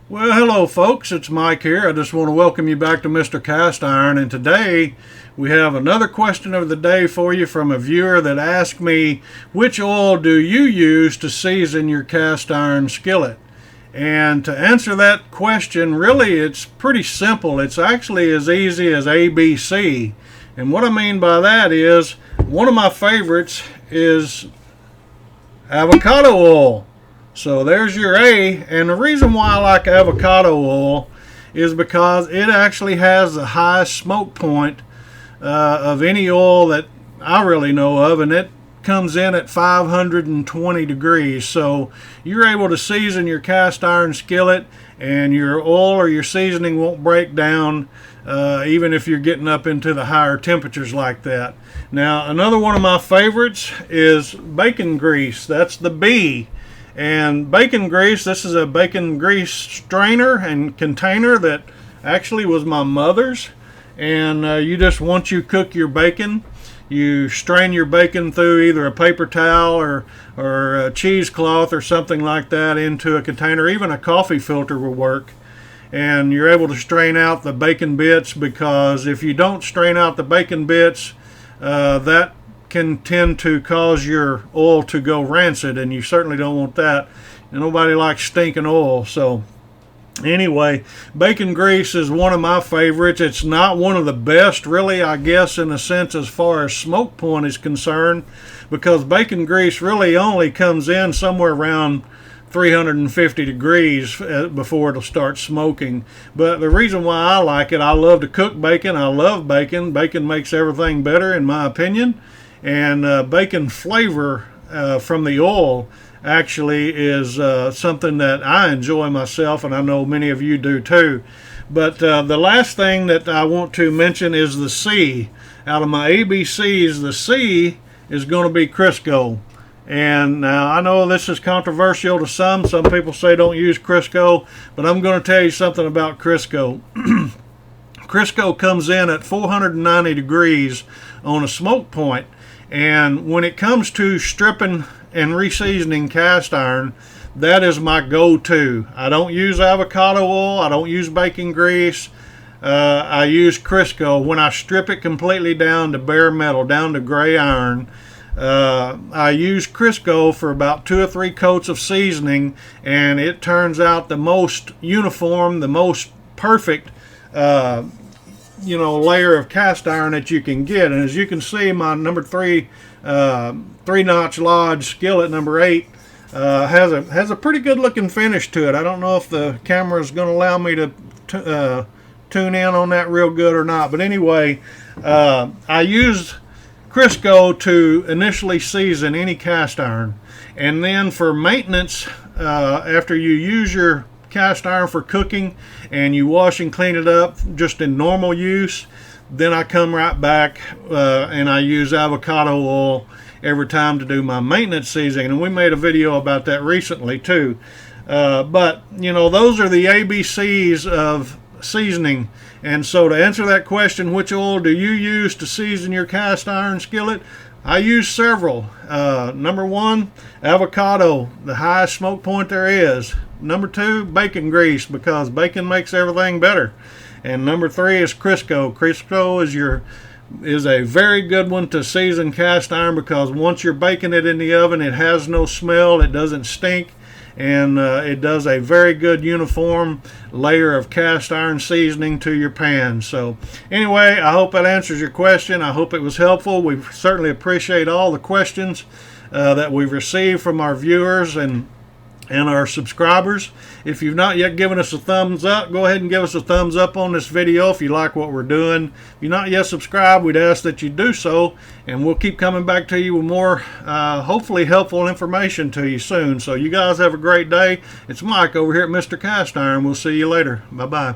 Well, hello folks, it's Mike here. I just want to welcome you back to Mr. Cast Iron, and today we have another question of the day for you from a viewer that asked me, which oil do you use to season your cast iron skillet? And to answer that question, really it's pretty simple. It's actually as easy as ABC. And what I mean by that is, one of my favorites is avocado oil. So there's your A, and the reason why I like avocado oil is because it actually has the highest smoke point of any oil that I really know of, and it comes in at 520 degrees. So you're able to season your cast iron skillet, and your oil or your seasoning won't break down even if you're getting up into the higher temperatures like that. Now, another one of my favorites is bacon grease. That's the B. And bacon grease, this is a bacon grease strainer and container that actually was my mother's. And once you cook your bacon, you strain your bacon through either a paper towel or a cheesecloth or something like that into a container. Even a coffee filter will work. And you're able to strain out the bacon bits, because if you don't strain out the bacon bits, that can tend to cause your oil to go rancid, and you certainly don't want that. And nobody likes stinking oil. So anyway, bacon grease is one of my favorites. It's not one of the best, really, I guess, in a sense, as far as smoke point is concerned, because bacon grease really only comes in somewhere around 350 degrees before it'll start smoking. But the reason why I like it, I love to cook bacon. I love bacon. Bacon makes everything better, in my opinion. And bacon flavor from the oil actually is something that I enjoy myself, and I know many of you do too. But the last thing that I want to mention is the C. Out of my ABCs, the C is going to be Crisco. And now I know this is controversial to some. Some people say don't use Crisco, but I'm going to tell you something about Crisco. Crisco comes in at 490 degrees on a smoke point. And when it comes to stripping and reseasoning cast iron, that is my go-to. I don't use avocado oil. I don't use bacon grease. I use Crisco. When I strip it completely down to bare metal, down to gray iron, I use Crisco for about 2 or 3 coats of seasoning, and it turns out the most uniform, the most perfect layer of cast iron that you can get. And as you can see, my number 3 3-notch Lodge skillet number 8 has a pretty good looking finish to it. I don't know if the camera is going to allow me to tune in on that real good or not, but anyway, I used Crisco to initially season any cast iron, and then for maintenance, after you use your cast iron for cooking and you wash and clean it up just in normal use, then I come right back and I use avocado oil every time to do my maintenance seasoning. And we made a video about that recently too. But those are the ABCs of seasoning. And so to answer that question, which oil do you use to season your cast iron skillet? I use several. Number 1, avocado, the highest smoke point there is. Number 2, bacon grease, because bacon makes everything better. And number 3 is Crisco. Crisco is a very good one to season cast iron, because once you're baking it in the oven, it has no smell, it doesn't stink, and it does a very good uniform layer of cast iron seasoning to your pan. So anyway, I hope that answers your question. I hope it was helpful. We certainly appreciate all the questions that we've received from our viewers and our subscribers. If you've not yet given us a thumbs up, go ahead and give us a thumbs up on this video if you like what we're doing. If you're not yet subscribed, we'd ask that you do so, and we'll keep coming back to you with more hopefully helpful information to you soon. So you guys have a great day. It's Mike over here at Mr. Cast Iron. We'll see you later. Bye-bye.